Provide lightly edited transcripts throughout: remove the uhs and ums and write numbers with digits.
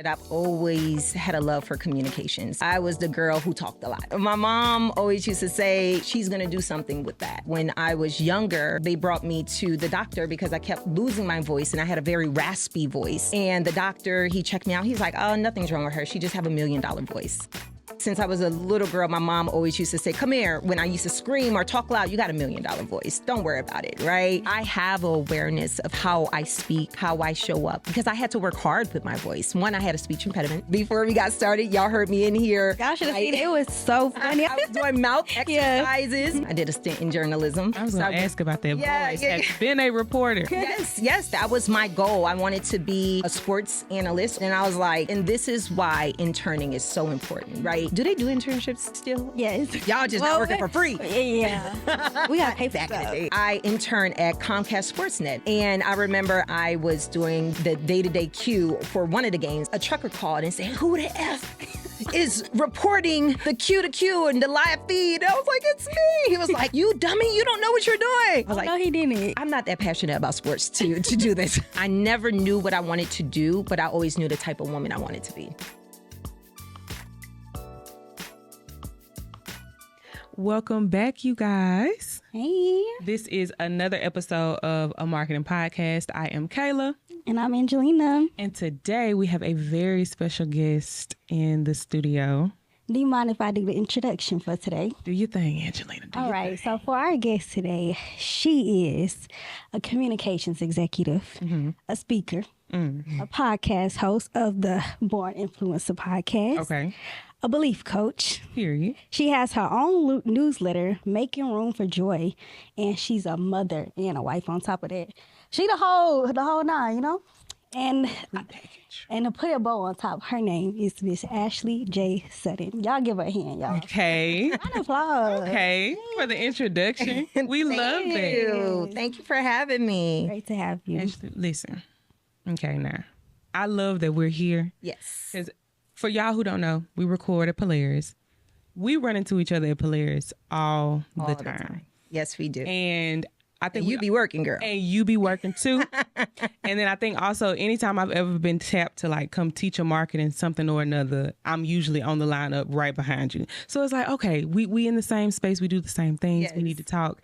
I've always had a love for communications. I was the girl who talked a lot. My mom always used to say she's going to do something with that. When I was younger, they brought me to the doctor because I kept losing my voice and I had a very raspy voice. And the doctor, he checked me out. He's like, oh, nothing's wrong with her. She just have $1 million voice. Since I was a little girl, my mom always used to say, come here. When I used to scream or talk loud, you got $1 million voice. Don't worry about it, right? I have awareness of how I speak, how I show up, because I had to work hard with my voice. One, I had a speech impediment. Before we got started, y'all heard me in here. Y'all should have seen it. It was so funny. I was doing mouth exercises. Yeah. I did a stint in journalism. I was going to ask about that voice. Have you been a reporter? Yes, that was my goal. I wanted to be a sports analyst. And I was like, and this is why interning is so important, right? Do they do internships still? Yes. Y'all just not working for free. Yeah. We got to pay for that. I interned at Comcast Sportsnet. And I remember I was doing the day-to-day queue for one of the games. A trucker called and said, who the F is reporting the Q to Q and the live feed? And I was like, it's me. He was like, you dummy, you don't know what you're doing. I was like, no, he didn't. I'm not that passionate about sports to do this. I never knew what I wanted to do, but I always knew the type of woman I wanted to be. Welcome back, you guys. Hey. This is another episode of A Marketing Podcast. I am Kayla. And I'm Angelina. And today we have a very special guest in the studio. Do you mind if I do the introduction for today? Do your thing, Angelina. All right. So for our guest today, she is a communications executive, a speaker, a podcast host of the Born Influencer podcast. Okay. A belief coach. Period. She has her own newsletter, Making Room for Joy, and she's a mother and a wife on top of that. She the whole nine, you know? And to put a bow on top, her name is Miss Ashley J Sutton. Y'all give her a hand, y'all. Okay. Round of applause. Okay. For the introduction. We love that. Thank you for having me. Great to have you. Ashley, listen. Okay, now. I love that we're here. Yes. Because for y'all who don't know, we record at Polaris. We run into each other at Polaris all the time. Yes, we do. And I think you be working, girl. And you be working too. And then I think also anytime I've ever been tapped to like come teach a marketing something or another, I'm usually on the lineup right behind you. So it's like, okay, we in the same space. We do the same things. Yes. We need to talk.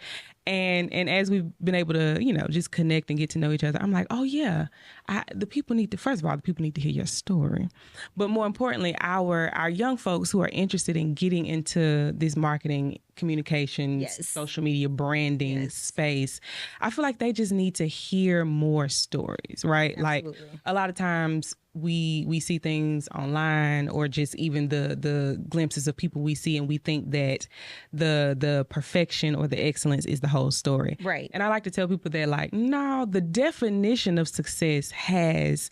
And as we've been able to, just connect and get to know each other, I'm like, oh yeah, first of all, the people need to hear your story. But more importantly, our young folks who are interested in getting into this marketing, communications, social media, branding space, I feel like they just need to hear more stories, right? Absolutely. Like a lot of times we see things online or just even the glimpses of people we see, and we think that the perfection or the excellence is the whole story. Right. And I like to tell people that, like, no, the definition of success has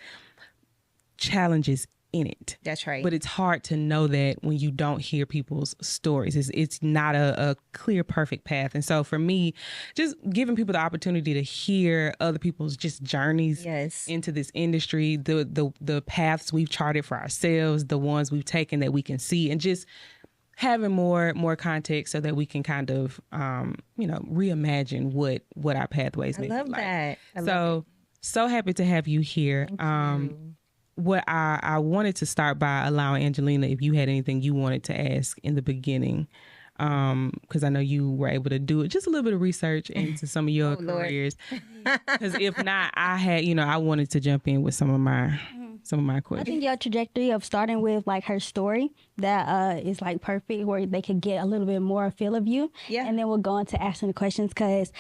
challenges in it. That's right. But it's hard to know that when you don't hear people's stories. It's not a clear, perfect path. And so for me, just giving people the opportunity to hear other people's just journeys into this industry, the paths we've charted for ourselves, the ones we've taken that we can see, and just having more context so that we can kind of, reimagine what our pathways may be like. I love that. So happy to have you here. Thank you. What I wanted to start by allowing Angelina, if you had anything you wanted to ask in the beginning, because I know you were able to do it, just a little bit of research into some of your careers. Because if not, I wanted to jump in with some of my questions. I think your trajectory of starting with like her story that is like perfect, where they could get a little bit more feel of you. Yeah. And then we'll go into asking the questions, because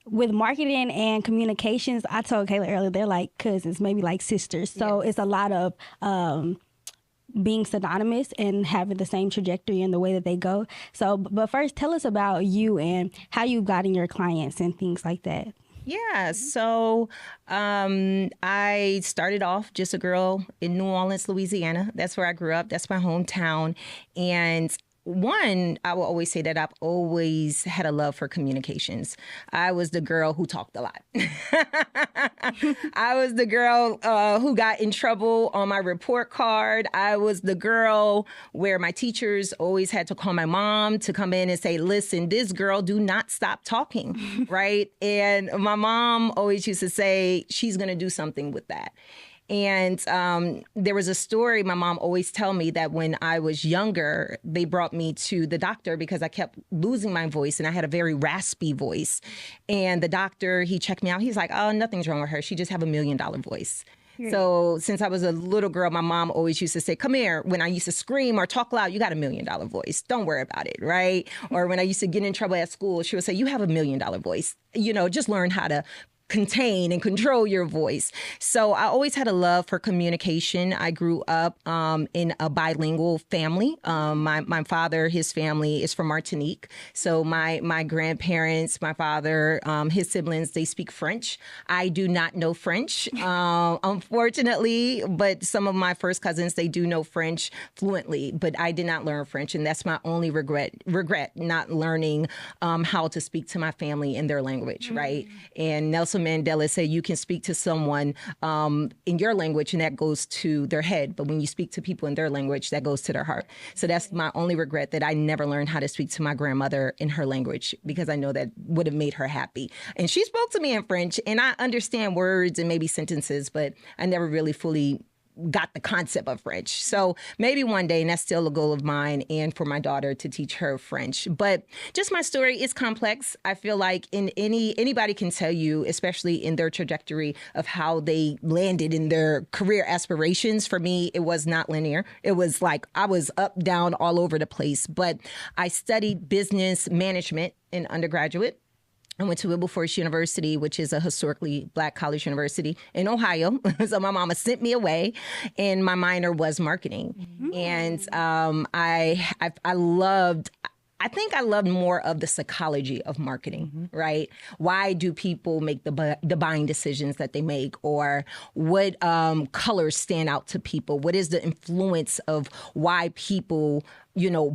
with marketing and communications, I told Kayla earlier, they're like cousins, maybe like sisters. So it's a lot of being synonymous and having the same trajectory in the way that they go. So, but first, tell us about you and how you got in your clients and things like that. Yeah, so I started off just a girl in New Orleans, Louisiana. That's where I grew up. That's my hometown. And one, I will always say that I've always had a love for communications. I was the girl who talked a lot. I was the girl who got in trouble on my report card. I was the girl where my teachers always had to call my mom to come in and say, listen, this girl, do not stop talking, right? And my mom always used to say, she's going to do something with that. And there was a story my mom always tell me that when I was younger, they brought me to the doctor because I kept losing my voice and I had a very raspy voice. And the doctor, he checked me out. He's like, oh, nothing's wrong with her. She just have $1 million voice. So since I was a little girl, my mom always used to say, come here. When I used to scream or talk loud, you got $1 million voice. Don't worry about it, right? Or when I used to get in trouble at school, she would say, you have $1 million voice. You know, just learn how to contain and control your voice. So I always had a love for communication. I grew up in a bilingual family. My father, his family is from Martinique. So my grandparents, my father, his siblings, they speak French. I do not know French, unfortunately, but some of my first cousins, they do know French fluently, but I did not learn French. And that's my only regret, not learning how to speak to my family in their language, right? And Nelson Mandela said you can speak to someone in your language and that goes to their head. But when you speak to people in their language, that goes to their heart. So that's my only regret, that I never learned how to speak to my grandmother in her language, because I know that would have made her happy. And she spoke to me in French and I understand words and maybe sentences, but I never really fully got the concept of French. So maybe one day, and that's still a goal of mine, and for my daughter to teach her French. But just my story is complex. I feel like anybody can tell you, especially in their trajectory of how they landed in their career aspirations. For me, it was not linear. It was like I was up, down, all over the place. But I studied business management in undergraduate. I went to Wilberforce University, which is a historically Black college university in Ohio. So my mama sent me away, and my minor was marketing. And I think I loved more of the psychology of marketing, right? Why do people make the buying decisions that they make? Or what colors stand out to people? What is the influence of why people,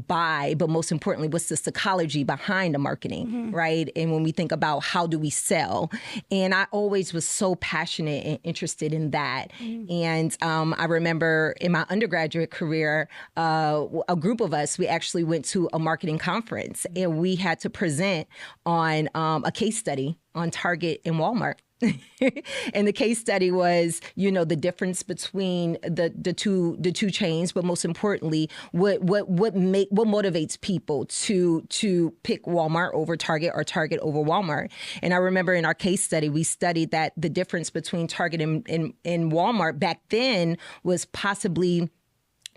buy? But most importantly, what's the psychology behind the marketing, right? And when we think about how do we sell? And I always was so passionate and interested in that. And I remember in my undergraduate career, a group of us, we actually went to a marketing conference and we had to present on a case study on Target and Walmart. And the case study was, the difference between the two chains, but most importantly, what motivates people to pick Walmart over Target or Target over Walmart. And I remember in our case study, we studied that the difference between Target and Walmart back then was possibly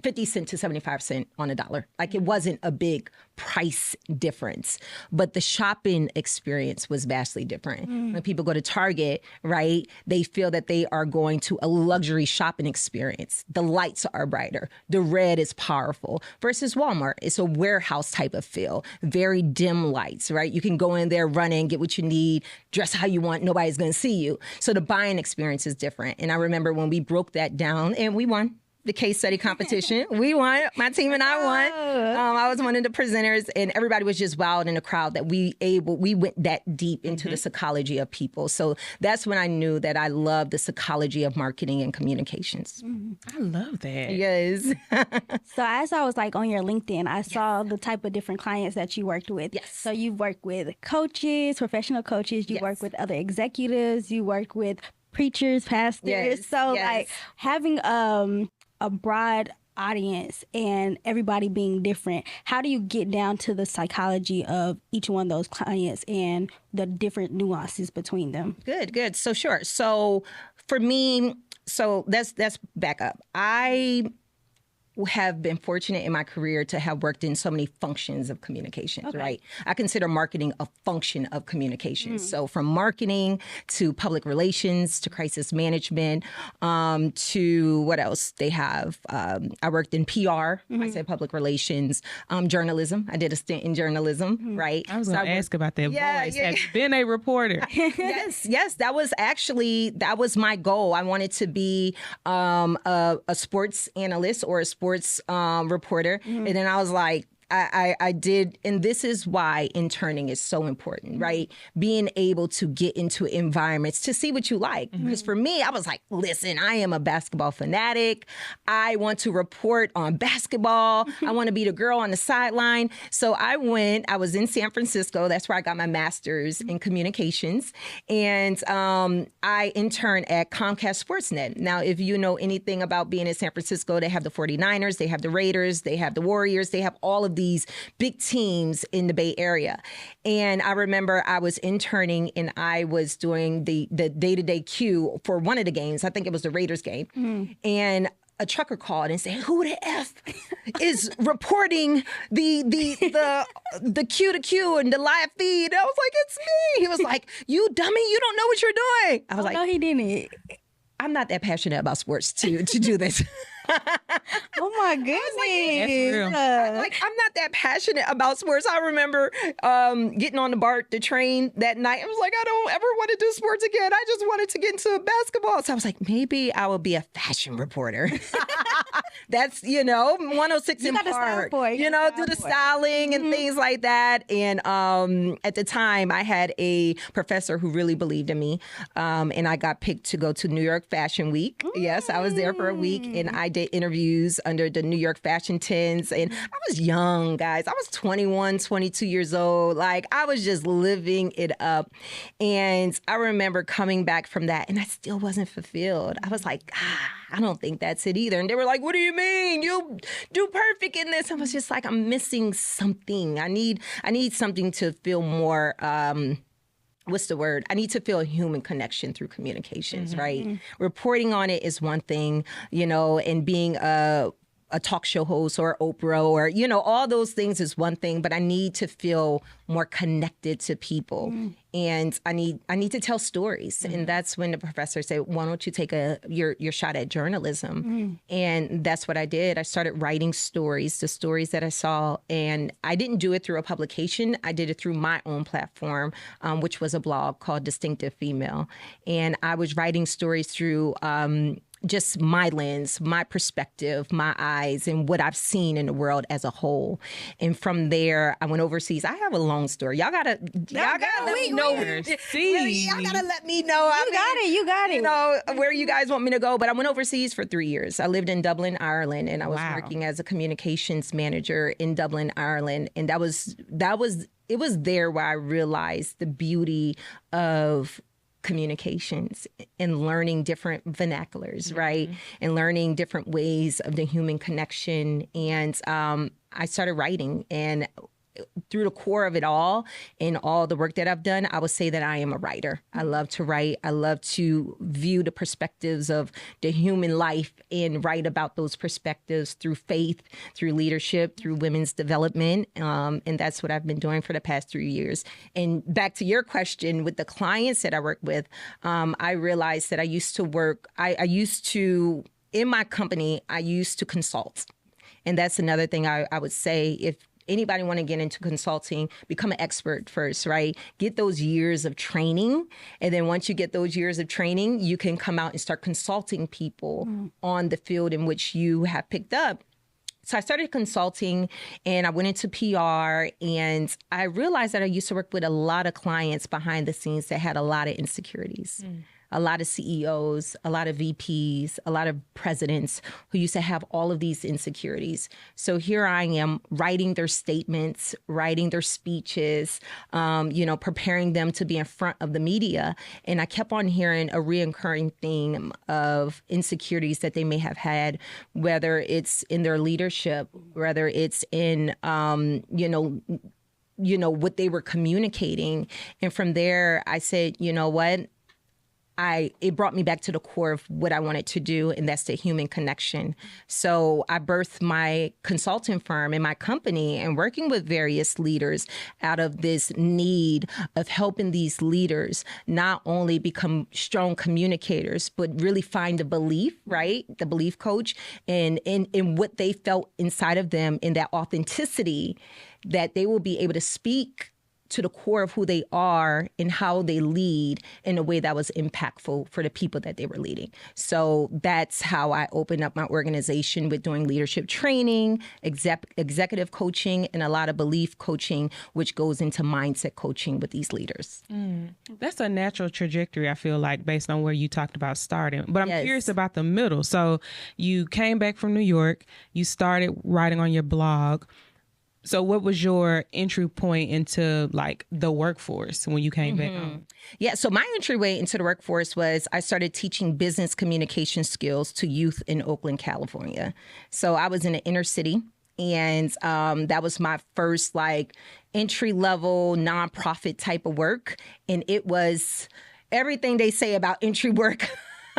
50 cents to 75 cents on a dollar. Like, it wasn't a big price difference, but the shopping experience was vastly different. When people go to Target, right, they feel that they are going to a luxury shopping experience. The lights are brighter. The red is powerful. Versus Walmart, it's a warehouse type of feel. Very dim lights, right? You can go in there, run in, get what you need, dress how you want. Nobody's going to see you. So the buying experience is different. And I remember when we broke that down, and we won the case study competition. We won. My team and I won. I was one of the presenters, and everybody was just wild in the crowd that we went that deep into the psychology of people. So that's when I knew that I loved the psychology of marketing and communications. I love that. Yes. So as I was on your LinkedIn, I saw the type of different clients that you worked with. Yes. So you've worked with coaches, professional coaches. You work with other executives. You work with preachers, pastors. Yes. So having a broad audience and everybody being different, how do you get down to the psychology of each one of those clients and the different nuances between them? Good. So sure. So for me, let's back up. I have been fortunate in my career to have worked in so many functions of communications, right? I consider marketing a function of communications. So from marketing to public relations to crisis management to what else they have. I worked in PR, I said public relations, journalism. I did a stint in journalism, right? I was going to ask about that voice. Have you been a reporter? Yes. That was my goal. I wanted to be a sports analyst or a sports reporter. And then I was like, I did, and this is why interning is so important, right? Being able to get into environments to see what you like. Because for me, I was like, listen, I am a basketball fanatic. I want to report on basketball. I want to be the girl on the sideline. So I was in San Francisco. That's where I got my master's in communications. And I interned at Comcast Sportsnet. Now, if you know anything about being in San Francisco, they have the 49ers, they have the Raiders, they have the Warriors, they have all of these big teams in the Bay Area. And I remember I was interning and I was doing the day-to-day queue for one of the games. I think it was the Raiders game. And a trucker called and said, "Who the F is reporting the Q to Q and the live feed?" And I was like, "It's me." He was like, "You dummy, you don't know what you're doing." I was like, "No, he didn't." I'm not that passionate about sports to do this. Oh my goodness. I'm not that passionate about sports. I remember getting on the train that night. I was like, I don't ever want to do sports again. I just wanted to get into basketball. So I was like, maybe I will be a fashion reporter. That's, 106 in Park. Do the styling and things like that. And at the time, I had a professor who really believed in me. And I got picked to go to New York Fashion Week. Yes, I was there for a week. And I did interviews under the New York Fashion 10s. And I was young, guys. I was 21, 22 years old. Like, I was just living it up. And I remember coming back from that, and I still wasn't fulfilled. I was like, I don't think that's it either. And they were like, what do you mean? You do perfect in this. I was just like, I'm missing something. I need something to feel more... what's the word? I need to feel a human connection through communications, right? Reporting on it is one thing, and being a talk show host or Oprah or, all those things is one thing, but I need to feel more connected to people. And I need to tell stories. And that's when the professor said, why don't you take your shot at journalism? And that's what I did. I started writing stories, the stories that I saw. And I didn't do it through a publication. I did it through my own platform, which was a blog called Distinctive Female. And I was writing stories through just my lens, my perspective, my eyes, and what I've seen in the world as a whole. And from there, I went overseas. I have a long story. Y'all gotta let me know. Y'all gotta let me know. You got it. Where you guys want me to go. But I went overseas for 3 years. I lived in Dublin, Ireland, and I was working as a communications manager in Dublin, Ireland. And it was there where I realized the beauty of communications and learning different vernaculars, right? And learning different ways of the human connection. And I started writing, and through the core of it all and all the work that I've done, I would say that I am a writer. I love to write. I love to view the perspectives of the human life and write about those perspectives through faith, through leadership, through women's development. And that's what I've been doing for the past 3 years. And back to your question, with the clients that I work with, I realized that in my company, I used to consult. And that's another thing I would say. If anybody want to get into consulting, become an expert first, right? Get those years of training. And then once you get those years of training, you can come out and start consulting people on the field in which you have picked up. So I started consulting, and I went into PR, and I realized that I used to work with a lot of clients behind the scenes that had a lot of insecurities. A lot of CEOs, a lot of VPs, a lot of presidents who used to have all of these insecurities. So here I am writing their statements, writing their speeches, preparing them to be in front of the media. And I kept on hearing a reoccurring theme of insecurities that they may have had, whether it's in their leadership, whether it's in, what they were communicating. And from there, I said, you know what? It brought me back to the core of what I wanted to do, and that's the human connection. So I birthed my consulting firm and my company, and working with various leaders out of this need of helping these leaders not only become strong communicators, but really find the belief, right? The belief coach, and in what they felt inside of them, in that authenticity, that they will be able to speak to the core of who they are and how they lead in a way that was impactful for the people that they were leading. So that's how I opened up my organization with doing leadership training, executive coaching, and a lot of belief coaching, which goes into mindset coaching with these leaders. That's a natural trajectory, I feel like, based on where you talked about starting. But I'm curious about the middle. So you came back from New York, you started writing on your blog. So what was your entry point into like the workforce when you came back home? Yeah, so my entryway into the workforce was I started teaching business communication skills to youth in Oakland, California. So I was in the inner city, and that was my first like entry level nonprofit type of work. And it was everything they say about entry work.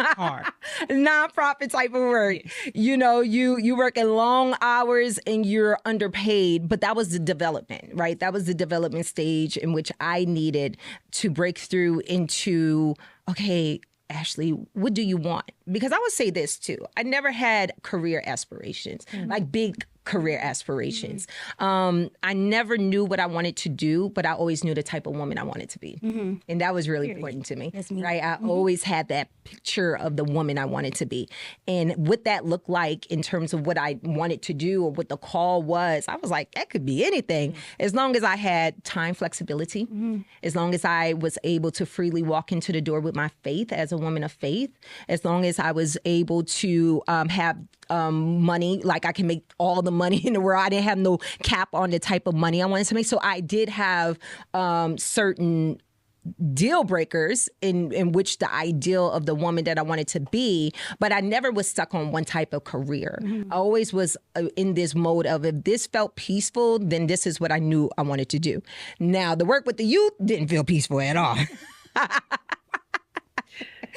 Hard. Nonprofit type of work. You know, you work in long hours and you're underpaid, but that was the development, right? That was the development stage in which I needed to break through into, okay, Ashley, what do you want? Because I would say this too. I never had career aspirations, like big career aspirations. I never knew what I wanted to do, but I always knew the type of woman I wanted to be. And that was really important to me, right? I always had that picture of the woman I wanted to be. And what that looked like in terms of what I wanted to do or what the call was, I was like, that could be anything. As long as I had time flexibility, as long as I was able to freely walk into the door with my faith as a woman of faith, as long as I was able to have money, like I can make all the money in the world. I didn't have no cap on the type of money I wanted to make. So I did have certain deal breakers in which the ideal of the woman that I wanted to be, but I never was stuck on one type of career. I always was in this mode of if this felt peaceful, then this is what I knew I wanted to do. Now, the work with the youth didn't feel peaceful at all.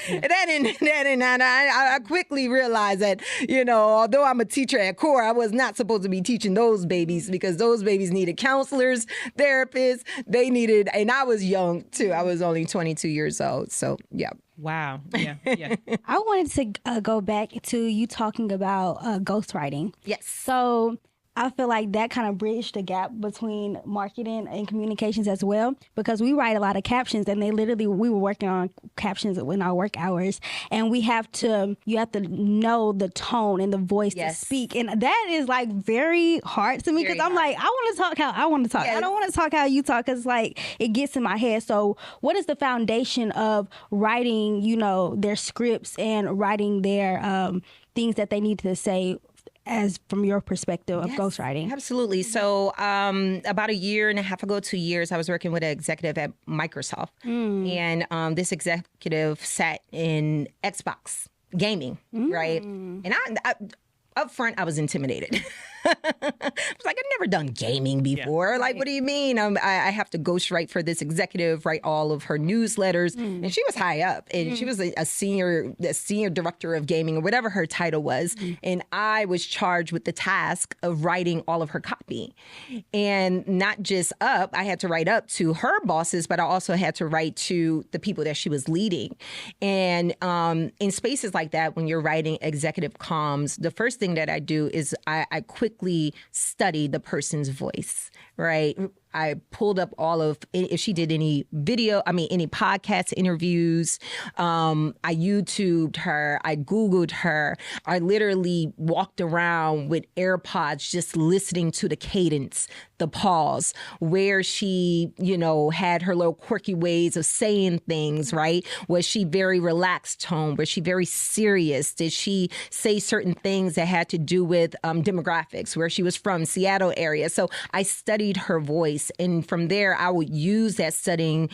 I quickly realized that, you know, although I'm a teacher at core, I was not supposed to be teaching those babies because those babies needed counselors, therapists. They needed, and I was young too. I was only 22 years old. So, yeah. Wow. Yeah. Yeah. I wanted to go back to you talking about ghostwriting. Yes. So I feel like that kind of bridged the gap between marketing and communications as well, because we write a lot of captions, and we were working on captions in our work hours, and you have to know the tone and the voice to speak. And that is like very hard to me because I'm like, I want to talk how I want to talk. Yes. I don't want to talk how you talk because like it gets in my head. So what is the foundation of writing, you know, their scripts and writing their things that they need to say as from your perspective of ghostwriting? Absolutely. So about a year and a half ago, 2 years, I was working with an executive at Microsoft. And this executive sat in Xbox gaming, right? And I up front, I was intimidated. I was like, I've never done gaming before. Like, what do you mean? I have to ghostwrite for this executive, write all of her newsletters. And she was high up, and she was a senior director of gaming or whatever her title was. And I was charged with the task of writing all of her copy. And not just up, I had to write up to her bosses, but I also had to write to the people that she was leading. And in spaces like that, when you're writing executive comms, the first thing that I do is I quickly study the person's voice, right? I pulled up all of, if she did any any podcast interviews. I YouTubed her. I Googled her. I literally walked around with AirPods just listening to the cadence, the pause, where she, you know, had her little quirky ways of saying things, right? Was she very relaxed tone? Was she very serious? Did she say certain things that had to do with demographics, where she was from, Seattle area? So I studied her voice. And from there, I would use that studying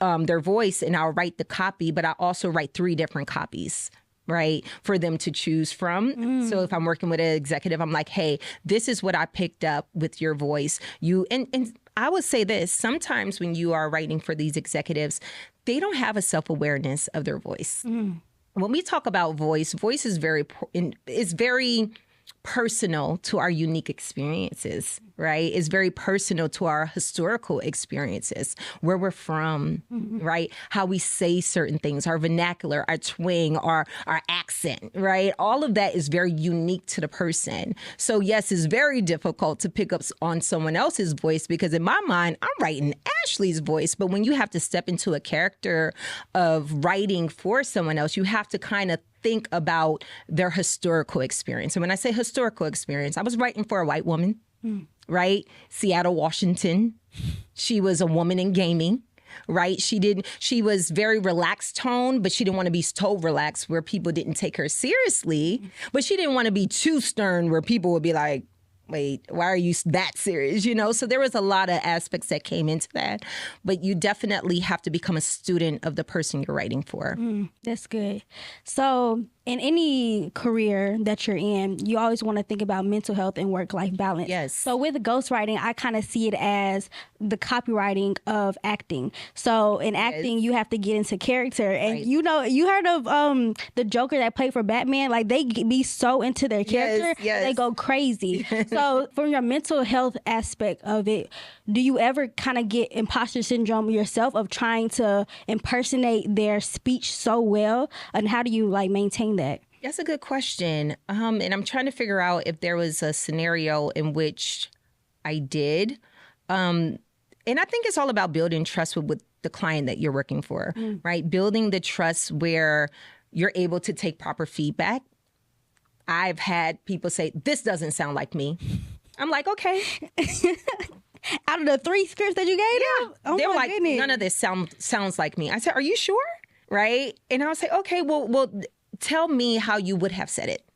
their voice, and I'll write the copy, but I also write 3 different copies, right, for them to choose from. So if I'm working with an executive, I'm like, hey, this is what I picked up with your voice. And I would say this, sometimes when you are writing for these executives, they don't have a self-awareness of their voice. When we talk about voice is very personal to our unique experiences, right? It's very personal to our historical experiences, where we're from, right? How we say certain things, our vernacular, our twang, our accent, right? All of that is very unique to the person. So yes, it's very difficult to pick up on someone else's voice, because in my mind, I'm writing Ashley's voice. But when you have to step into a character of writing for someone else, you have to kind of think about their historical experience. And when I say historical experience, I was writing for a white woman, right? Seattle, Washington. She was a woman in gaming, right? She was very relaxed tone, but she didn't want to be so relaxed where people didn't take her seriously. But she didn't want to be too stern where people would be like, wait, why are you that serious? You know, so there was a lot of aspects that came into that, but you definitely have to become a student of the person you're writing for. That's good. So in any career that you're in, you always want to think about mental health and work-life balance. Yes. So with ghostwriting, I kind of see it as the copywriting of acting. So in acting, you have to get into character. And you know, you heard of the Joker that played for Batman? Like, they be so into their character, they go crazy. So from your mental health aspect of it, do you ever kind of get imposter syndrome yourself of trying to impersonate their speech so well? And how do you like maintain that? That's a good question. And I'm trying to figure out if there was a scenario in which I did. And I think it's all about building trust with the client that you're working for, right? Building the trust where you're able to take proper feedback. I've had people say, this doesn't sound like me. I'm like, okay. Out of the 3 scripts that you gave them? Oh, they were like, goodness. none of this sounds like me. I said, are you sure? Right? And I was like, okay, well, tell me how you would have said it.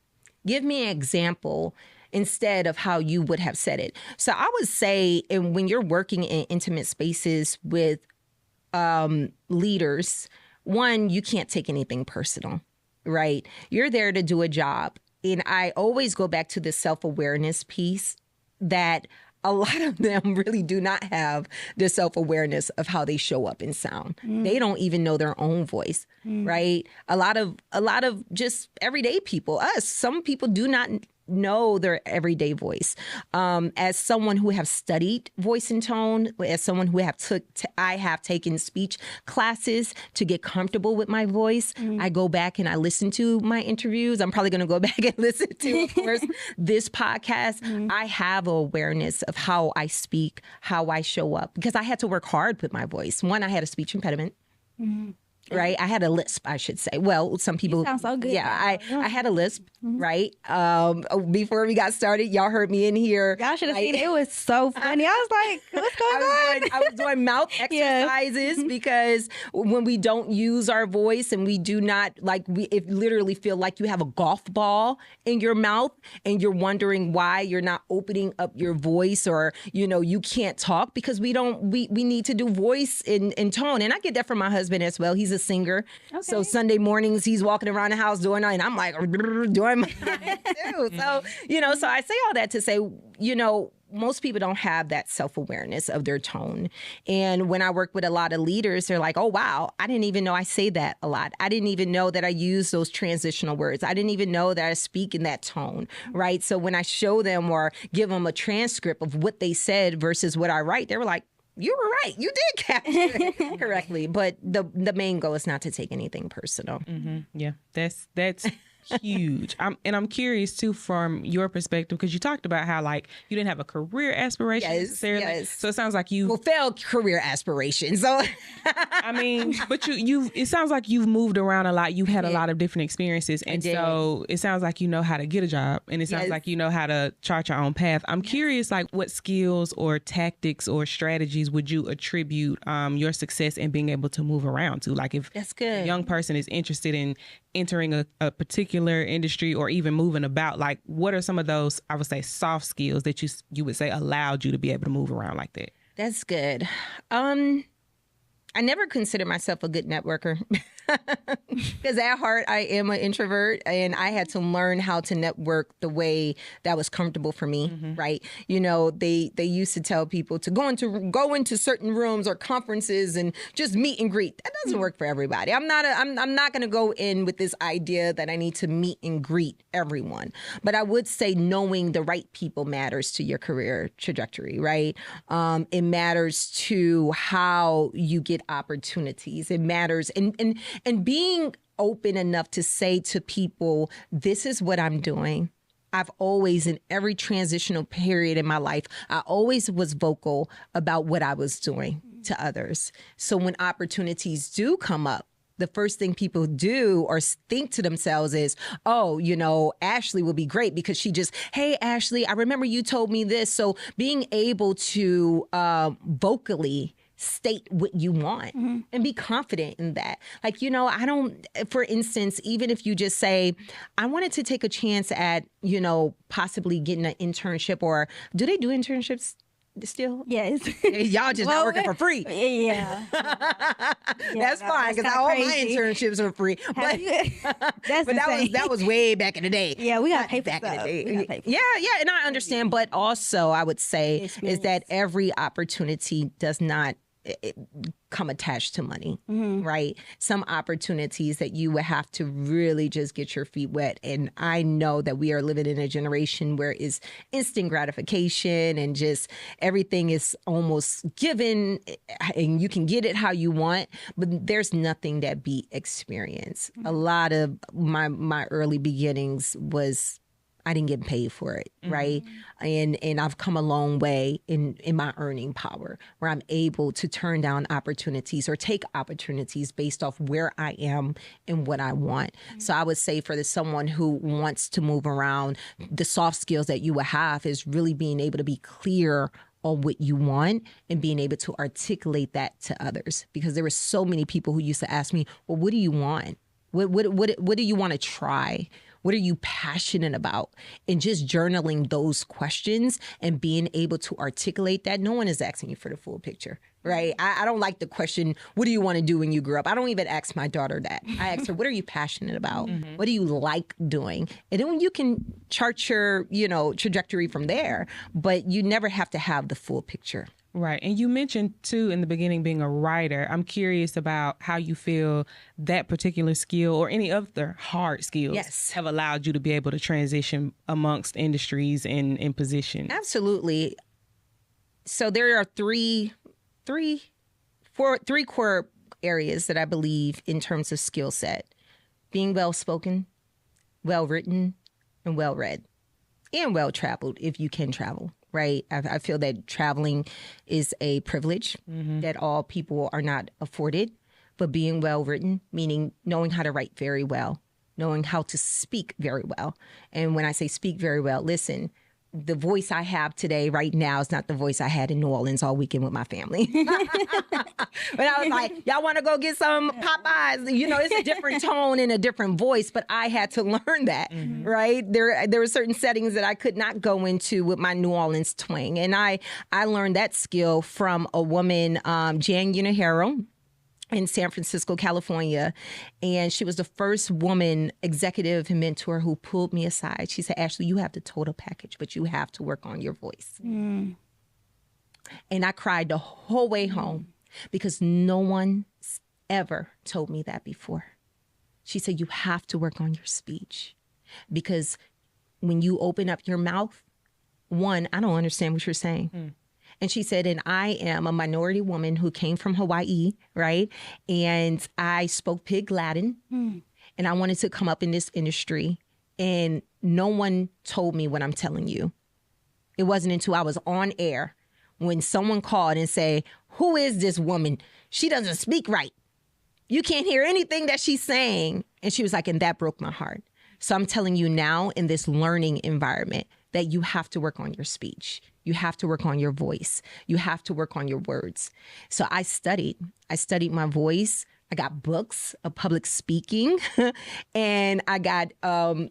Give me an example instead of how you would have said it. So I would say, and when you're working in intimate spaces with leaders, one, you can't take anything personal, right? You're there to do a job. And I always go back to the self-awareness piece that a lot of them really do not have the self-awareness of how they show up in sound. They don't even know their own voice, right? A lot of just everyday people, us, some people do not know their everyday voice. As someone who have studied voice and tone, as someone who I have taken speech classes to get comfortable with my voice. I go back and I listen to my interviews. I'm probably going to go back and listen to, of course, this podcast. I have awareness of how I speak, how I show up, because I had to work hard with my voice. One, I had a speech impediment. Right? I had a lisp, I should say. Well, some people... Sounds so good. Yeah, I had a lisp, right? Before we got started, y'all heard me in here. Y'all should have seen it. It was so funny. I was like, what's going on? I was doing mouth exercises because when we don't use our voice and we do not, it literally feel like you have a golf ball in your mouth and you're wondering why you're not opening up your voice, or, you know, you can't talk because we need to do voice in tone. And I get that from my husband as well. He's a singer. Okay. So Sunday mornings he's walking around the house doing, and I'm like doing my too. So, you know, so I say all that to say, you know, most people don't have that self-awareness of their tone. And when I work with a lot of leaders, they're like, oh, wow, I didn't even know I say that a lot. I didn't even know that I use those transitional words. I didn't even know that I speak in that tone, right? So when I show them or give them a transcript of what they said versus what I write, they were like, you were right. You did capture it correctly. But the main goal is not to take anything personal. Yeah, that's huge. I'm curious too, from your perspective, because you talked about how like you didn't have a career aspiration necessarily. Yes. So it sounds like you failed career aspirations. So I mean, but you it sounds like you've moved around a lot. You've had a lot of different experiences, and so it sounds like you know how to get a job, and it sounds like you know how to chart your own path. I'm curious, like what skills or tactics or strategies would you attribute your success in being able to move around to? Like if that's good. A young person is interested in entering a particular industry or even moving about, like what are some of those, I would say, soft skills that you would say allowed you to be able to move around like that? That's good. I never considered myself a good networker. Because at heart, I am an introvert, and I had to learn how to network the way that was comfortable for me, right? You know, they used to tell people to go into certain rooms or conferences and just meet and greet. That doesn't work for everybody. I'm not going to go in with this idea that I need to meet and greet everyone. But I would say knowing the right people matters to your career trajectory, right? It matters to how you get opportunities. It matters, and being open enough to say to people, this is what I'm doing. I've always, in every transitional period in my life, I always was vocal about what I was doing to others. So when opportunities do come up, the first thing people do or think to themselves is, oh, you know, Ashley will be great because hey, Ashley, I remember you told me this. So being able to vocally state what you want and be confident in that. Like, you know, for instance, even if you just say, I wanted to take a chance at, you know, possibly getting an internship, or do they do internships still? Yes. Y'all just not working for free. Yeah. That's fine, because all my internships are free. But that was way back in the day. Yeah, we got to pay for back stuff. in the day. Yeah, and I understand. But also, I would say is that every opportunity does not come attached to money, right? Some opportunities that you would have to really just get your feet wet. And I know that we are living in a generation where it's instant gratification and just everything is almost given and you can get it how you want, but there's nothing that beat experience. A lot of my early beginnings was I didn't get paid for it, right? And I've come a long way in my earning power, where I'm able to turn down opportunities or take opportunities based off where I am and what I want. So I would say for someone who wants to move around, the soft skills that you will have is really being able to be clear on what you want and being able to articulate that to others. Because there were so many people who used to ask me, well, what do you want? What do you want to try? What are you passionate about? And just journaling those questions and being able to articulate that. No one is asking you for the full picture, right? I don't like the question, what do you want to do when you grow up? I don't even ask my daughter that. I ask her, what are you passionate about? What do you like doing? And then you can chart your, trajectory from there, but you never have to have the full picture. Right. And you mentioned, too, in the beginning, being a writer. I'm curious about how you feel that particular skill or any other hard skills have allowed you to be able to transition amongst industries and positions. Absolutely. So there are three core areas that I believe in terms of skill set: being well-spoken, well-written, and well-read, and well-traveled if you can travel. Right. I feel that traveling is a privilege that all people are not afforded, but being well written, meaning knowing how to write very well, knowing how to speak very well. And when I say speak very well, listen, the voice I have today right now is not the voice I had in New Orleans all weekend with my family. But I was like, y'all want to go get some Popeyes? It's a different tone and a different voice, but I had to learn that, right? There were certain settings that I could not go into with my New Orleans twang. And I learned that skill from a woman, Jan Unihero, in San Francisco, California. And she was the first woman executive and mentor who pulled me aside. She said, Ashley, you have the total package, but you have to work on your voice. And I cried the whole way home because no one ever told me that before. She said, you have to work on your speech because when you open up your mouth, one, I don't understand what you're saying. And she said, and I am a minority woman who came from Hawaii, right? And I spoke Pig Latin, and I wanted to come up in this industry, and no one told me what I'm telling you. It wasn't until I was on air when someone called and say, who is this woman? She doesn't speak right. You can't hear anything that she's saying. And she was like, and that broke my heart. So I'm telling you now in this learning environment that you have to work on your speech. You have to work on your voice. You have to work on your words. So I studied my voice. I got books of public speaking and I got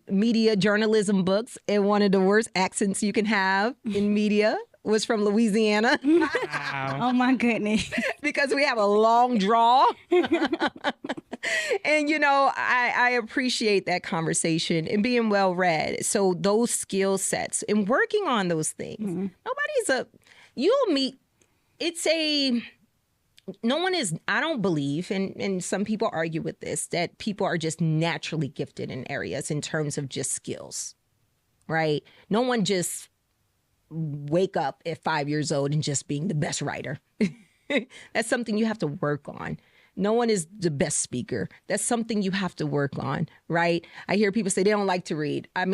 media journalism books. And one of the worst accents you can have in media was from Louisiana. Wow. Oh my goodness. Because we have a long draw. And, I appreciate that conversation and being well read. So those skill sets and working on those things. You'll meet, no one is, I don't believe, and some people argue with this, that people are just naturally gifted in areas in terms of just skills, right? No one just wake up at 5 years old and just being the best writer. That's something you have to work on. No one is the best speaker. That's something you have to work on, right? I hear people say they don't like to read. I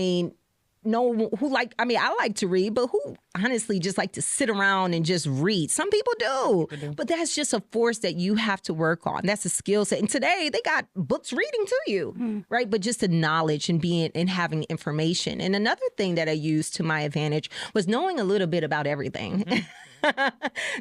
like to read, but who honestly just like to sit around and just read? Some people do. But that's just a force that you have to work on. That's a skill set. And today they got books reading to you, right? But just the knowledge and having information. And another thing that I used to my advantage was knowing a little bit about everything.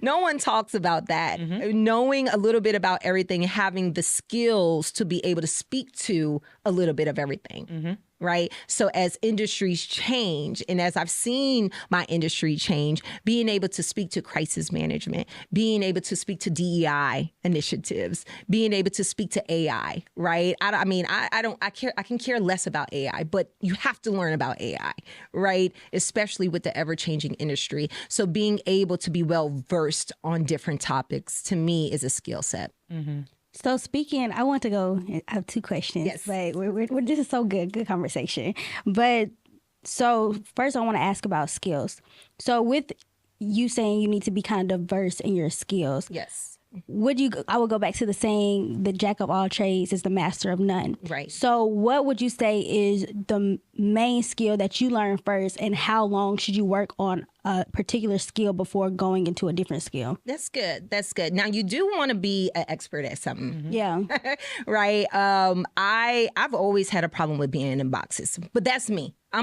No one talks about that. Knowing a little bit about everything and having the skills to be able to speak to a little bit of everything. Right? So as industries change, and as I've seen my industry change, being able to speak to crisis management, being able to speak to DEI initiatives, being able to speak to AI, right? I can care less about AI, but you have to learn about AI, right? Especially with the ever-changing industry. So being able to be well-versed on different topics, to me, is a skill set. So speaking, I want to go, I have two questions. Yes. But this is so good conversation. But so first I want to ask about skills. So with you saying you need to be kind of diverse in your skills. Yes. I would go back to the saying, the jack of all trades is the master of none. Right. So what would you say is the main skill that you learn first, and how long should you work on a particular skill before going into a different skill? That's good. Now, you do want to be an expert at something. Yeah. Right. I've always had a problem with being in boxes, but that's me. I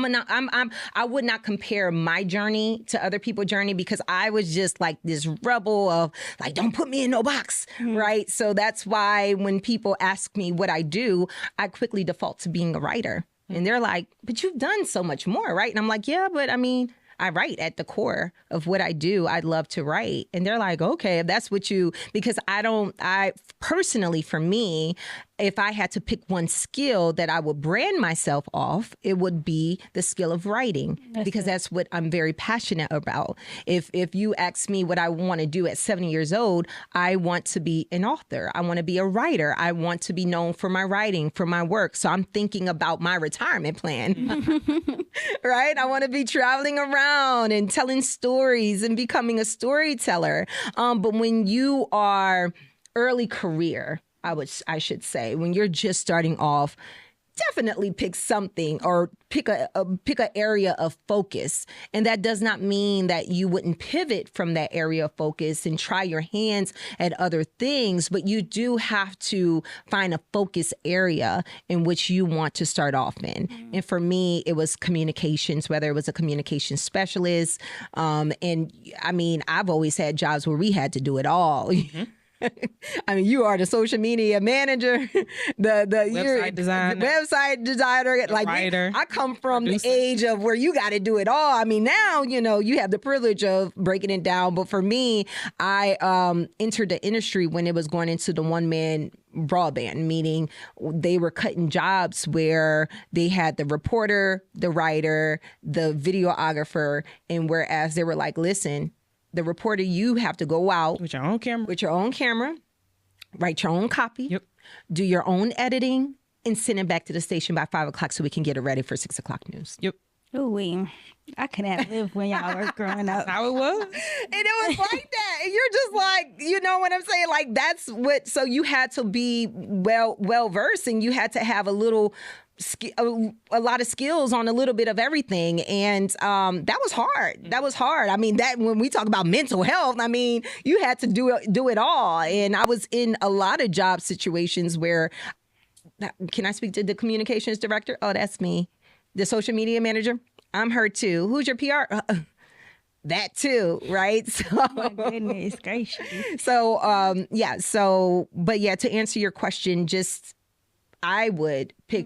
would not compare my journey to other people's journey, because I was just like this rebel of like, don't put me in no box. Right. So that's why when people ask me what I do, I quickly default to being a writer. And they're like, but you've done so much more, right? And I'm like, yeah, but I write at the core of what I do. I love to write. And they're like, okay, if that's what because I personally, for me, if I had to pick one skill that I would brand myself off, it would be the skill of writing, because that's what I'm very passionate about. If you ask me what I want to do at 70 years old, I want to be an author. I want to be a writer. I want to be known for my writing, for my work. So I'm thinking about my retirement plan, right? I want to be traveling around and telling stories and becoming a storyteller. But when you are early career, I should say, when you're just starting off, definitely pick something, or pick a area of focus. And that does not mean that you wouldn't pivot from that area of focus and try your hands at other things, but you do have to find a focus area in which you want to start off in. And for me, it was communications, whether it was a communication specialist. I've always had jobs where we had to do it all. You are the social media manager, the website designer, like writer, I come from producer. the age of where you got to do it all. Now, you have the privilege of breaking it down. But for me, I entered the industry when it was going into the one-man broadband, meaning they were cutting jobs where they had the reporter, the writer, the videographer, and whereas they were like, listen, the reporter, you have to go out with your own camera, write your own copy, do your own editing, and send it back to the station by 5 o'clock so we can get it ready for 6 o'clock news. Ooh, I couldn't live when y'all were growing up. That's how it was. And it was like that. And you're just like, you know what I'm saying? Like, that's what, so you had to be well versed, and you had to have a lot of skills on a little bit of everything. And that was hard. That when we talk about mental health, you had to do it all. And I was in a lot of job situations where, can I speak to the communications director? Oh, that's me. The social media manager? I'm her too. Who's your PR? That too, right? So, oh my goodness gracious. So, to answer your question, I would pick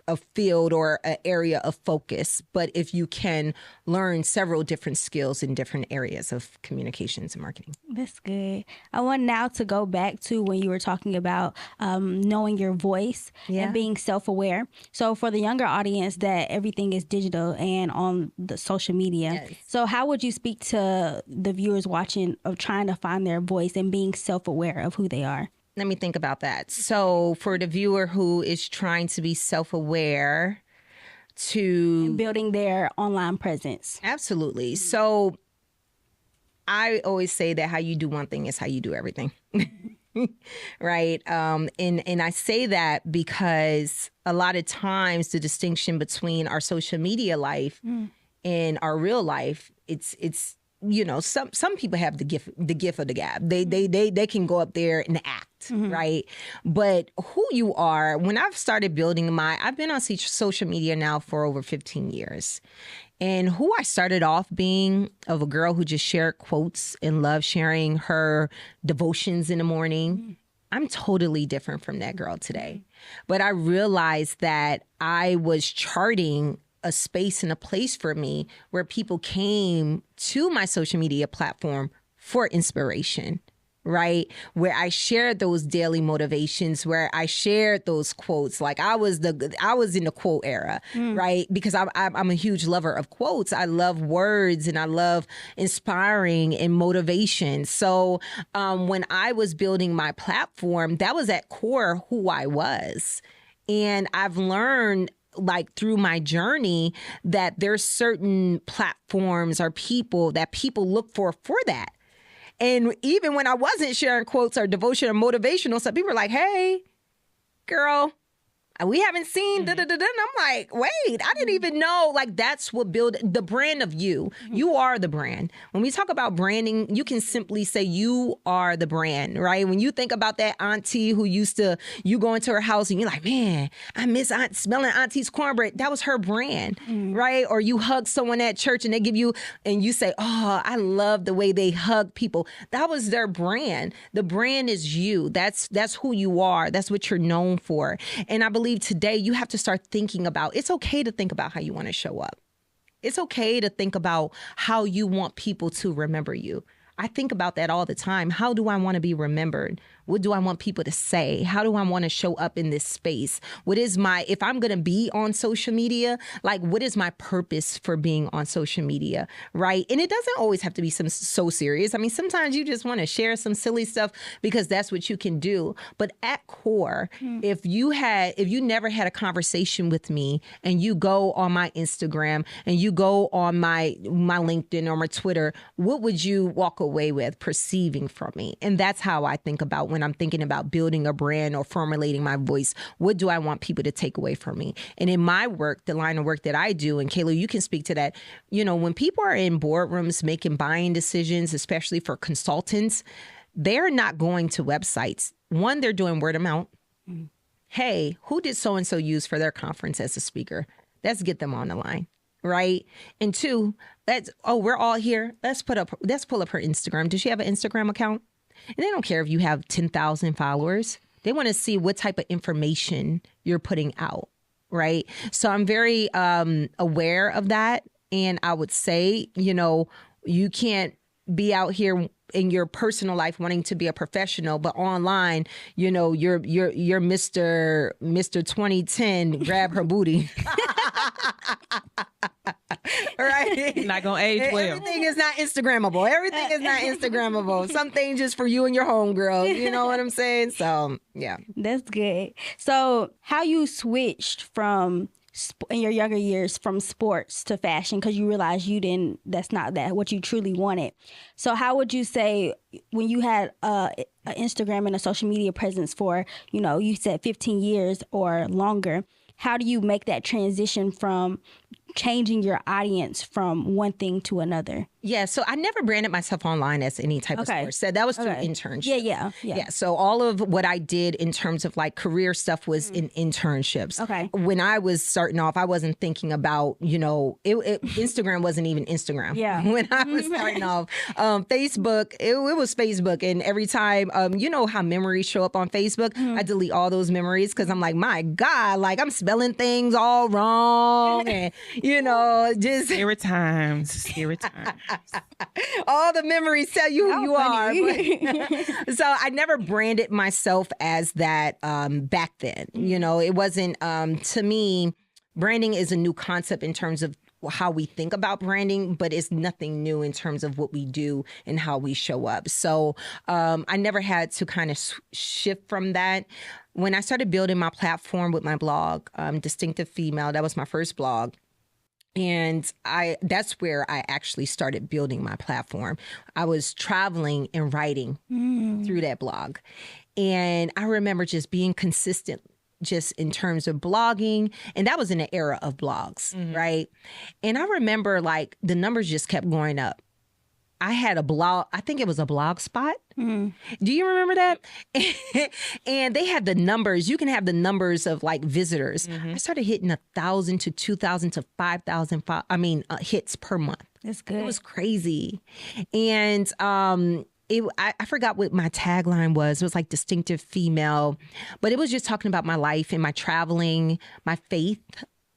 a field or an area of focus, but if you can learn several different skills in different areas of communications and marketing. That's good. I want now to go back to when you were talking about knowing your voice and being self-aware. So for the younger audience that everything is digital and on the social media. So how would you speak to the viewers watching of trying to find their voice and being self-aware of who they are? Let me think about that. So for the viewer who is trying to be self-aware to building their online presence. Absolutely. So I always say that how you do one thing is how you do everything. Right. And I say that because a lot of times the distinction between our social media life and our real life, it's some people have the gift of the gab. They can go up there and act, right? But who you are, when I've started building I've been on social media now for over 15 years. And who I started off being of a girl who just shared quotes and loved sharing her devotions in the morning. I'm totally different from that girl today. But I realized that I was charting a space and a place for me where people came to my social media platform for inspiration, right? Where I shared those daily motivations, where I shared those quotes. Like I was in the quote era, right? Because I'm a huge lover of quotes. I love words and I love inspiring and motivation. So when I was building my platform, that was at core who I was. And I've learned through my journey that there's certain platforms or people that people look for that. And even when I wasn't sharing quotes or devotion or motivational stuff, people were like, hey, girl, we haven't seen da-da-da-da. And I'm like, wait, I didn't even know. That's what build the brand of you. You are the brand. When we talk about branding, you can simply say you are the brand, right? When you think about that auntie who you go into her house and you're like, man, I miss smelling auntie's cornbread. That was her brand, right? Or you hug someone at church and they give you, and you say, oh, I love the way they hug people. That was their brand. The brand is you. That's who you are. That's what you're known for. And I believe today you have to start thinking about, it's okay to think about how you want to show up. It's okay to think about how you want people to remember you. I think about that all the time. How do I want to be remembered? What do I want people to say? How do I want to show up in this space? If I'm going to be on social media, what is my purpose for being on social media, right? And it doesn't always have to be so serious. I mean, sometimes you just want to share some silly stuff because that's what you can do. But at core, if you never had a conversation with me and you go on my Instagram and you go on my LinkedIn or my Twitter, what would you walk away with perceiving from me? And that's how I think about when I'm thinking about building a brand or formulating my voice. What do I want people to take away from me? And in my work, the line of work that I do, and Kayla, you can speak to that, when people are in boardrooms making buying decisions, especially for consultants, they're not going to websites. One, they're doing word of mouth. Hey, who did so-and-so use for their conference as a speaker? Let's get them on the line. Right. And two, we're all here. Let's pull up her Instagram. Does she have an Instagram account? And they don't care if you have 10,000 followers. They want to see what type of information you're putting out. Right. So I'm very aware of that. And I would say, you can't be out here in your personal life wanting to be a professional, but online, you're Mr. 2010, grab her booty. Right? Not gonna age well. Everything is not Instagrammable. Everything is not Instagrammable. Some things just for you and your homegirl. You know what I'm saying? So, yeah. That's good. So, how you switched from in your younger years from sports to fashion because you realized that's not what you truly wanted. So how would you say when you had an Instagram and a social media presence for, you said 15 years or longer, how do you make that transition from changing your audience from one thing to another? Yeah, so I never branded myself online as any type of source. So that was through internship. Yeah. So all of what I did in terms of like career stuff was in internships. Okay. When I was starting off, I wasn't thinking about, Instagram wasn't even Instagram. Yeah. When I was starting off, Facebook, it was Facebook. And every time, you know how memories show up on Facebook? I delete all those memories because I'm like, my God, like I'm spelling things all wrong. And, just... Scary times. All the memories tell you who you are. So I never branded myself as that back then. It wasn't, to me, branding is a new concept in terms of how we think about branding, but it's nothing new in terms of what we do and how we show up. So I never had to kind of shift from that. When I started building my platform with my blog, Distinctive Female, that was my first blog. And that's where I actually started building my platform. I was traveling and writing through that blog. And I remember just being consistent just in terms of blogging. And that was in the era of blogs, right? And I remember like the numbers just kept going up. I had a blog, I think it was a blog spot. Do you remember that? And they had the numbers. You can have the numbers of like visitors. I started hitting 1,000 to 2,000 to 5,000 hits per month. That's good. It was crazy. And I forgot what my tagline was. It was like Distinctive Female, but it was just talking about my life and my traveling, my faith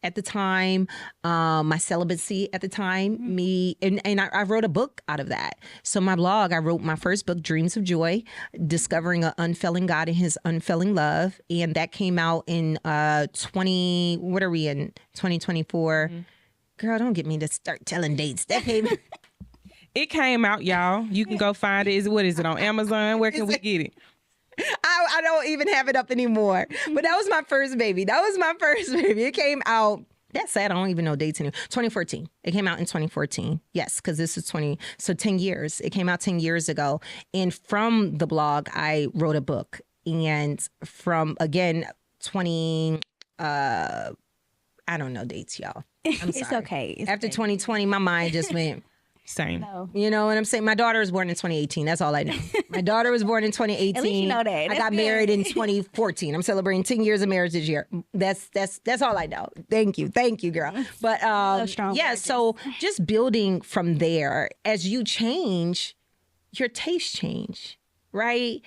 at the time, my celibacy at the time, and I wrote a book out of that. So my blog, I wrote my first book, Dreams of Joy, Discovering an Unfailing God and His Unfailing Love. And that came out in 2024? Girl, don't get me to start telling dates. That came It came out, y'all. You can go find it. What is it, on Amazon? Where can we get it? I don't even have it up anymore. But that was my first baby. It came out, that's sad, I don't even know dates anymore. 2014. It came out in 2014. Yes, because this is 10 years. It came out 10 years ago. And from the blog, I wrote a book. And from, again, I don't know dates, y'all. I'm sorry. It's okay. After 2020, my mind just went... Same. No. You know what I'm saying? My daughter was born in 2018. That's all I know. My daughter was born in 2018. At least you know that. I got married in 2014. I'm celebrating 10 years of marriage this year. That's all I know. Thank you, girl. But so just building from there, as you change, your tastes change, right?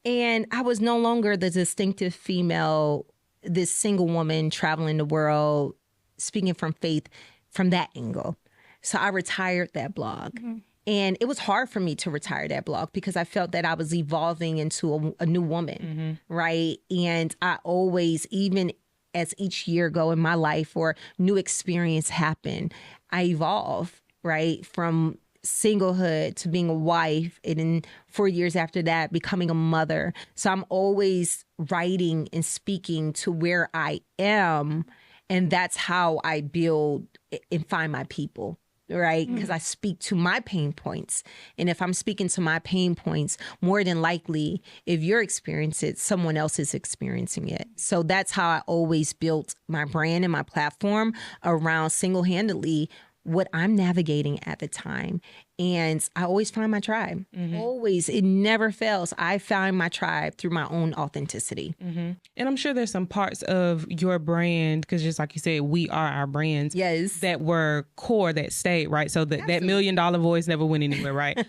And I was no longer the distinctive female, this single woman traveling the world, speaking from faith from that angle. So I retired that blog. And it was hard for me to retire that blog because I felt that I was evolving into a new woman, right? And I always, even as each year go in my life or new experience happen, I evolve, right? From singlehood to being a wife, and then 4 years after that, becoming a mother. So I'm always writing and speaking to where I am. And that's how I build and find my people. Right? Because I speak to my pain points. And if I'm speaking to my pain points, more than likely, if you're experiencing it, someone else is experiencing it. So that's how I always built my brand and my platform around single-handedly what I'm navigating at the time. And I always find my tribe. Always. It never fails. I find my tribe through my own authenticity. And I'm sure there's some parts of your brand, because just like you said, we are our brands. Yes. That were core, that stayed, right? So that $1 million voice never went anywhere, right?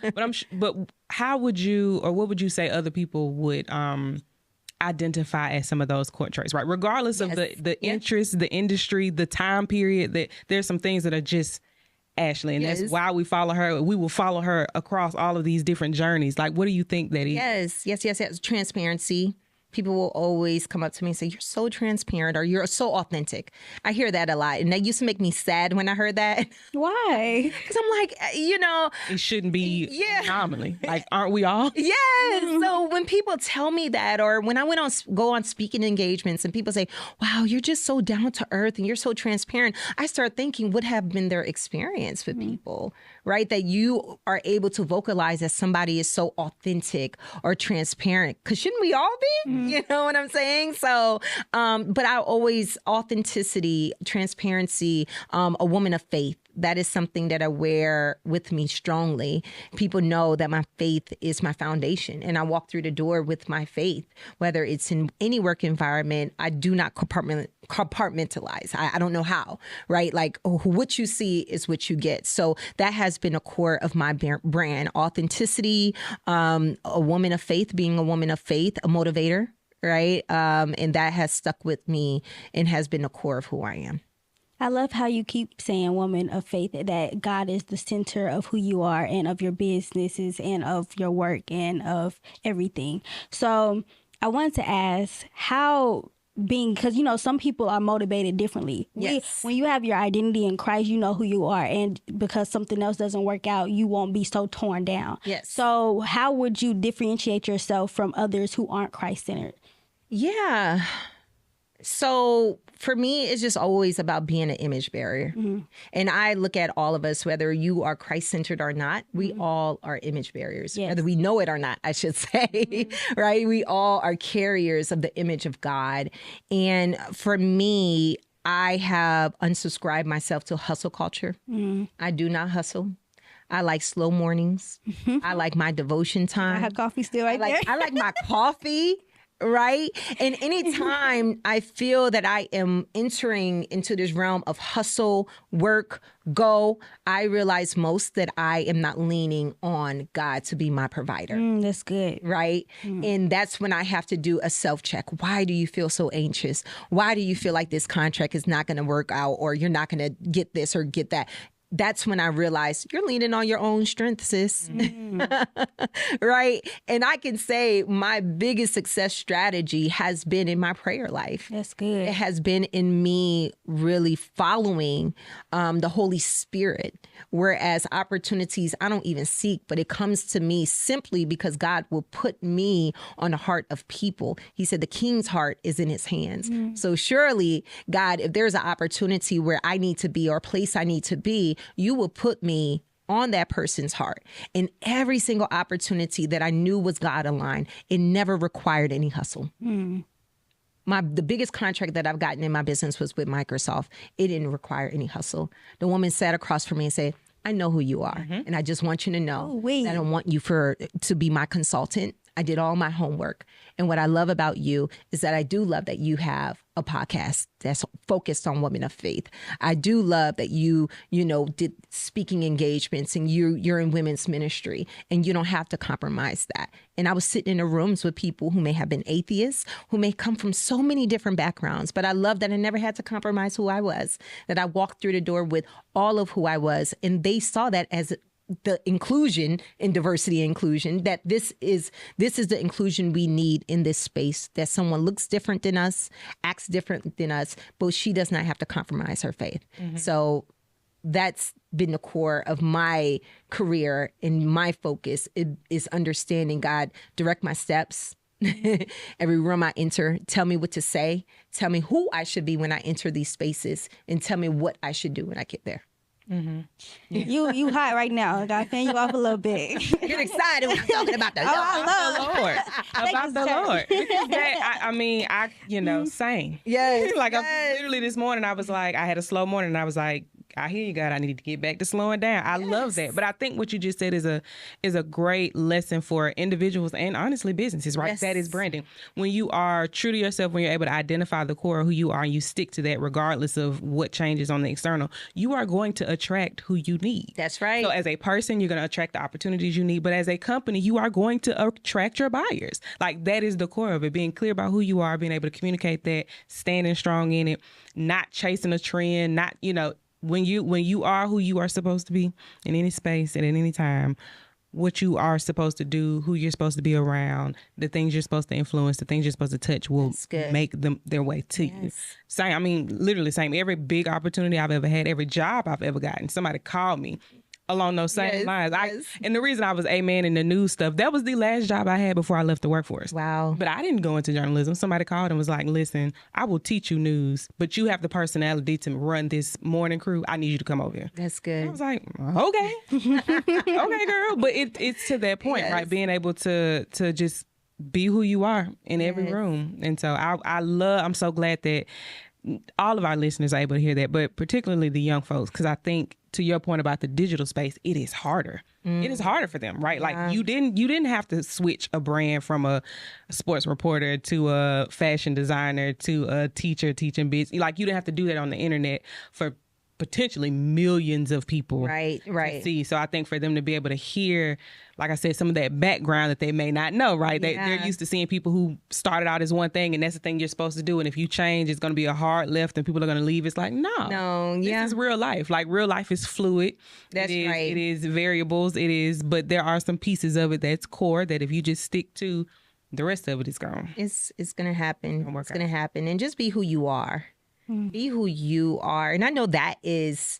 But how would you, or what would you say other people would identify as some of those core traits, right? Regardless of the interest, the industry, the time period, that there's some things that are just Ashley, and that's why we follow her. We will follow her across all of these different journeys. Like, what do you think that is? Yes. Transparency. People will always come up to me and say, you're so transparent, or you're so authentic. I hear that a lot. And that used to make me sad when I heard that. Why? Because I'm like, it shouldn't be anomaly. Like, aren't we all? Yes. So when people tell me that, or when I go on speaking engagements and people say, wow, you're just so down to earth and you're so transparent, I start thinking, what have been their experience with people, right? That you are able to vocalize that somebody is so authentic or transparent. Because shouldn't we all be? You know what I'm saying? So, but I always, authenticity, transparency, a woman of faith. That is something that I wear with me strongly. People know that my faith is my foundation, and I walk through the door with my faith, whether it's in any work environment. I do not compartmentalize. I don't know how, right? Like, what you see is what you get. So that has been a core of my brand. Authenticity, a woman of faith, being a woman of faith, a motivator, right? And that has stuck with me and has been the core of who I am. I love how you keep saying woman of faith, that God is the center of who you are and of your businesses and of your work and of everything. So I wanted to ask how because, you know, some people are motivated differently. Yes. When you have your identity in Christ, you know who you are. And because something else doesn't work out, you won't be so torn down. Yes. So how would you differentiate yourself from others who aren't Christ-centered? Yeah. So for me, it's just always about being an image bearer. Mm-hmm. And I look at all of us, whether you are Christ-centered or not, we all are image bearers, whether we know it or not, I should say, right? We all are carriers of the image of God. And for me, I have unsubscribed myself to hustle culture. I do not hustle. I like slow mornings. I like my devotion time. I have coffee still right there. I like my coffee. Right. And anytime I feel that I am entering into this realm of hustle, work, go, I realize most that I am not leaning on God to be my provider. That's good. Right. And that's when I have to do a self-check. Why do you feel so anxious? Why do you feel like this contract is not going to work out, or you're not going to get this or get that? That's when I realized you're leaning on your own strength, sis. Right? And I can say my biggest success strategy has been in my prayer life. That's good. It has been in me really following the Holy Spirit. Whereas opportunities I don't even seek, but it comes to me simply because God will put me on the heart of people. He said the king's heart is in his hands. So surely, God, if there's an opportunity where I need to be or a place I need to be, you will put me on that person's heart. And every single opportunity that I knew was God aligned, it never required any hustle. The biggest contract that I've gotten in my business was with Microsoft. It didn't require any hustle. The woman sat across from me and said, I know who you are. And I just want you to know that I want you to be my consultant. I did all my homework. And what I love about you is that I do love that you have a podcast that's focused on women of faith. I do love that you did speaking engagements and you're in women's ministry and you don't have to compromise that. And I was sitting in the rooms with people who may have been atheists, who may come from so many different backgrounds, but I love that I never had to compromise who I was, that I walked through the door with all of who I was. And they saw that as the inclusion in diversity and inclusion, that this is the inclusion we need in this space, that someone looks different than us, acts different than us, but she does not have to compromise her faith. So that's been the core of my career, and my focus is understanding God, direct my steps. Every room I enter, tell me what to say, tell me who I should be when I enter these spaces, and tell me what I should do when I get there. You hot right now. I gotta fan you off a little bit. Get excited when I'm talking about the Lord. About the Lord. Same. Yes. I'm literally this morning, I was like, I had a slow morning, and I was like, I hear you, God. I need to get back to slowing down. I love that. But I think what you just said is a great lesson for individuals and honestly businesses, right? Yes. That is branding. When you are true to yourself, when you're able to identify the core of who you are and you stick to that regardless of what changes on the external, you are going to attract who you need. That's right. So as a person, you're going to attract the opportunities you need. But as a company, you are going to attract your buyers. Like, that is the core of it, being clear about who you are, being able to communicate that, standing strong in it, not chasing a trend, not, when you are who you are supposed to be in any space and at any time, what you are supposed to do, who you're supposed to be around, the things you're supposed to influence, the things you're supposed to touch will make them their way to you. Same. Literally same. Every big opportunity I've ever had, every job I've ever gotten, somebody called me along those same lines. And the reason I was amen in the news stuff, that was the last job I had before I left the workforce. Wow. But I didn't go into journalism. Somebody called and was like, listen, I will teach you news, but you have the personality to run this morning crew. I need you to come over here. That's good. I was like, okay. Okay, girl. But it's to that point, right? Being able to just be who you are in every room. And so I'm so glad that all of our listeners are able to hear that, but particularly the young folks, because I think to your point about the digital space, it is harder. It is harder for them, right? Like you didn't have to switch a brand from a sports reporter to a fashion designer to a teacher teaching business. Like you didn't have to do that on the internet for potentially millions of people to see. So I think for them to be able to hear, like I said, some of that background that they may not know, right? They're used to seeing people who started out as one thing and that's the thing you're supposed to do. And if you change, it's going to be a hard left and people are going to leave. It's like, no, this is real life. Like real life is fluid. That's right. It is variables. It is, but there are some pieces of it that's core that if you just stick to, the rest of it is gone. It's going to happen. It's going to happen. And just be who you are. Be who you are. And I know that is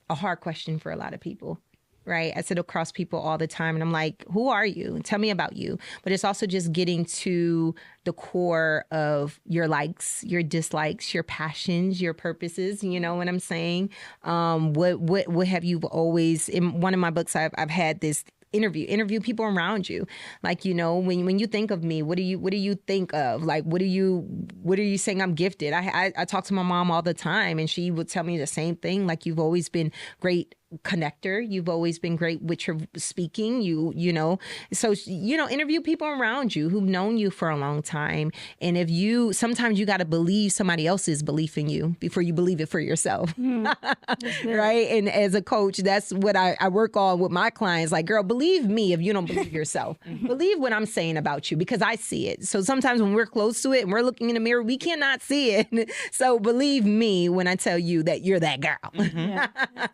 a hard question for a lot of people, right? I sit across people all the time and I'm like, who are you? Tell me about you. But it's also just getting to the core of your likes, your dislikes, your passions, your purposes. You know what I'm saying? What have you always, in one of my books, I've had this interview people around you. Like, you know, when you think of me, what do you think of? Like, what are you saying I'm gifted? I talk to my mom all the time and she would tell me the same thing. Like, you've always been great connector. You've always been great with your speaking. You know, so, you know, interview people around you who've known you for a long time. And sometimes you got to believe somebody else's belief in you before you believe it for yourself. Right. And as a coach, that's what I work on with my clients. Like, girl, believe me if you don't believe yourself. Believe what I'm saying about you because I see it. So sometimes when we're close to it and we're looking in the mirror, we cannot see it. So believe me when I tell you that you're that girl.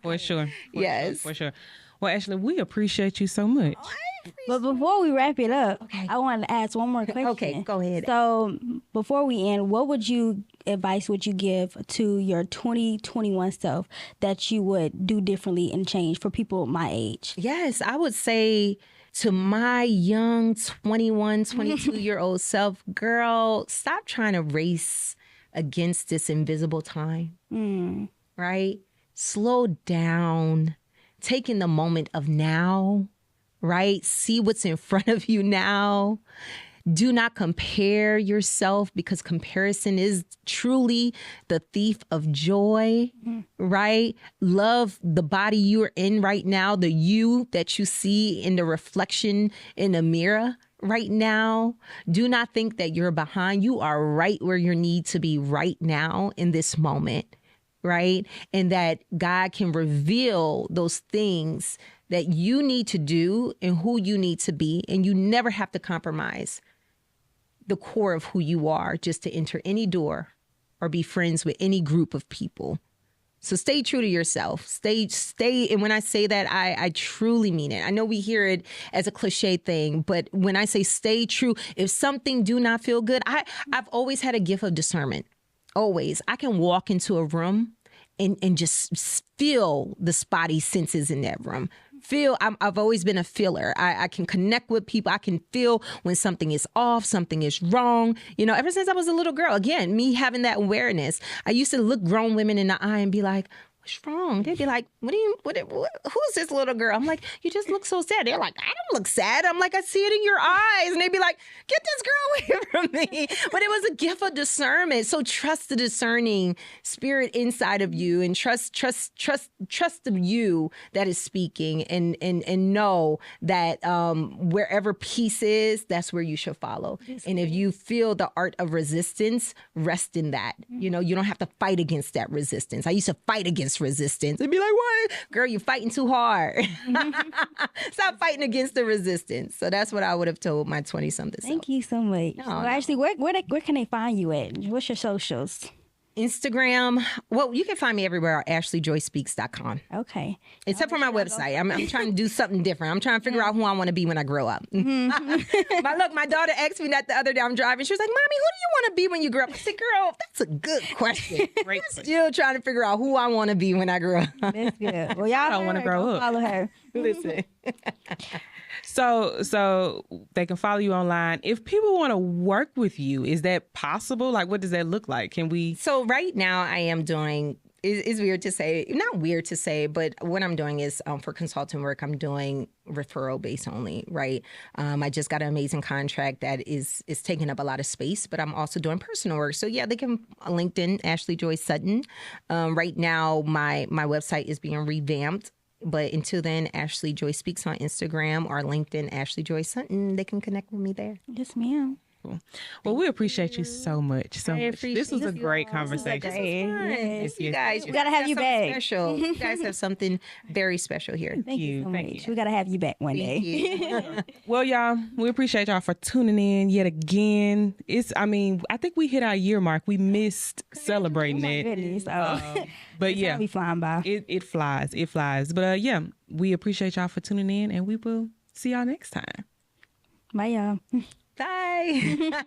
For sure. Yes. For sure. Well, Ashley, we appreciate you so much. But before we wrap it up, I wanted to ask one more question. Okay, go ahead. So before we end, what advice would you give to your 2021 self that you would do differently and change for people my age? Yes, I would say to my young 21, 22-year-old self, girl, stop trying to race against this invisible time, right? Slow down, take in the moment of now, right? See what's in front of you now. Do not compare yourself because comparison is truly the thief of joy, right? Love the body you're in right now, the you that you see in the reflection in the mirror right now. Do not think that you're behind. You are right where you need to be right now in this moment. Right? And that God can reveal those things that you need to do and who you need to be. And you never have to compromise the core of who you are just to enter any door or be friends with any group of people. So stay true to yourself. Stay. And when I say that, I truly mean it. I know we hear it as a cliche thing, but when I say stay true, if something do not feel good, I've always had a gift of discernment. Always. I can walk into a room and just feel the spotty senses in that room. I've always been a feeler. I can connect with people. I can feel when something is off, something is wrong. You know, ever since I was a little girl, again, me having that awareness, I used to look grown women in the eye and be like, what's wrong? They'd be like, who's this little girl? I'm like, you just look so sad. They're like, I don't look sad. I'm like, I see it in your eyes. And they'd be like, get this girl away from me. But it was a gift of discernment. So trust the discerning spirit inside of you and trust the you that is speaking and know that wherever peace is, that's where you should follow. And if you feel the art of resistance, rest in that. You know, you don't have to fight against that resistance. I used to fight against resistance. They'd be like, what? Girl, you're fighting too hard. Stop fighting against the resistance. So that's what I would have told my 20-something self. Thank you so much. Actually, where can they find you at? What's your socials? Instagram. Well, you can find me everywhere at ashleyjoyspeaks.com. Okay. Except for my website. I'm trying to do something different. I'm trying to figure out who I want to be when I grow up. My daughter asked me that the other day. I'm driving. She was like, Mommy, who do you want to be when you grow up? I said, girl, that's a good question. Great I'm still trying to figure out who I want to be when I grow up. That's good. Well, y'all don't want to grow up. Follow her. Listen. So they can follow you online. If people want to work with you, is that possible? Like, what does that look like? Can we? So right now I am doing it's weird to say, not weird to say, but what I'm doing is for consulting work, I'm doing referral based only, right? I just got an amazing contract that is taking up a lot of space, but I'm also doing personal work. So yeah, they can LinkedIn, Ashley J Sutton. Right now, my website is being revamped. But until then, Ashley Joy Speaks on Instagram or LinkedIn, Ashley Joy Sutton. They can connect with me there. Yes, ma'am. Cool. Well, we appreciate you so much. This was a great conversation. Yes, you guys. We gotta have you back. Special. You guys have something very special here. Thank you so much. We gotta have you back one day. Well, y'all, we appreciate y'all for tuning in yet again. I think we hit our year mark. We missed celebrating it. Goodness. But yeah, we flying by. It flies. It flies. But yeah, we appreciate y'all for tuning in, and we will see y'all next time. Bye, y'all. Bye.